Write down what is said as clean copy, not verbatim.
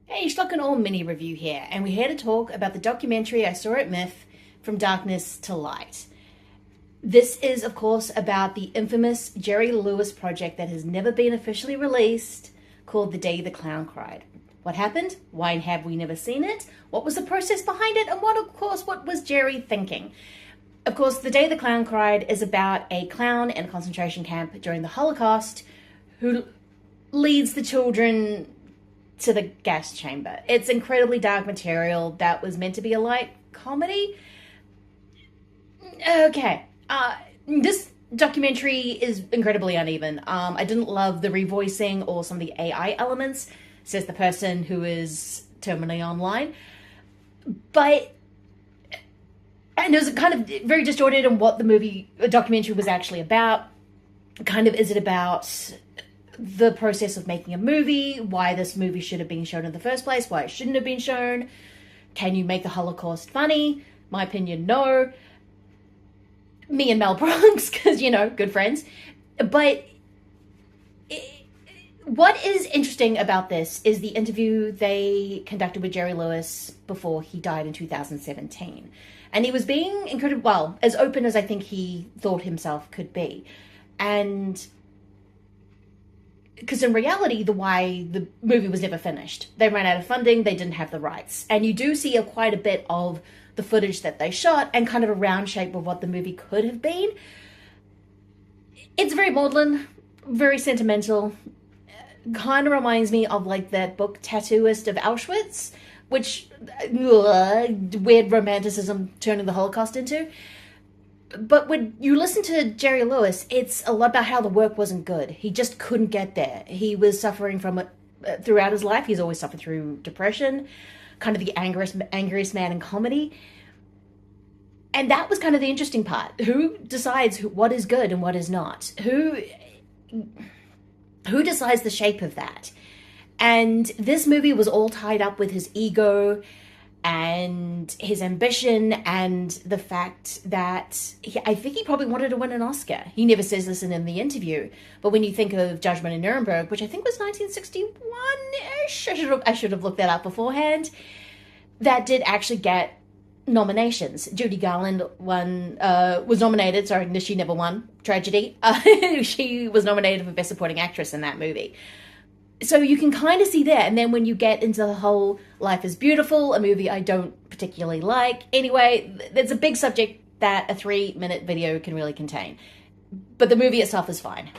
Hey, Schlock and All mini review here, and we're here to talk about the documentary I saw at MIFF, From Darkness to Light. This is, of course, about the infamous Jerry Lewis project that has never been officially released, called The Day the Clown Cried. What happened? Why have we never seen it? What was the process behind it? And what was Jerry thinking? Of course, The Day the Clown Cried is about a clown in a concentration camp during the Holocaust who leads the children to the gas chamber. It's incredibly dark material that was meant to be a light comedy. Okay, this documentary is incredibly uneven. I didn't love the revoicing or some of the AI elements, says the person who is terminally online. But and it was kind of very distorted in what the documentary was actually about. Kind of, is it about the process of making a movie, why this movie should have been shown in the first place, why it shouldn't have been shown? Can you make the Holocaust funny? My opinion, no. Me and Mel Brooks, because, good friends. But what is interesting about this is the interview they conducted with Jerry Lewis before he died in 2017. And he was being incredibly, well, as open as I think he thought himself could be. And because in reality, why the movie was never finished. They ran out of funding, they didn't have the rights. And you do see quite a bit of the footage that they shot and kind of a round shape of what the movie could have been. It's very maudlin, very sentimental. Kind of reminds me of like that book Tattooist of Auschwitz, which weird romanticism turning the Holocaust into. But when you listen to Jerry Lewis, it's a lot about how the work wasn't good. He just couldn't get there. He was suffering from it throughout his life. He's always suffered through depression, kind of the angriest man in comedy. And that was kind of the interesting part. Who decides what is good and what is not? Who decides the shape of that? And this movie was all tied up with his ego and his ambition and the fact that I think he probably wanted to win an Oscar. He never says this in the interview, but when you think of Judgment in Nuremberg, which I think was 1961-ish, I should have looked that up beforehand, that did actually get nominations. Judy Garland was nominated, sorry, she never won, tragedy. She was nominated for Best Supporting Actress in that movie. So you can kind of see that. And then when you get into the whole Life is Beautiful, a movie I don't particularly like. Anyway, there's a big subject that a 3-minute video can really contain. But the movie itself is fine.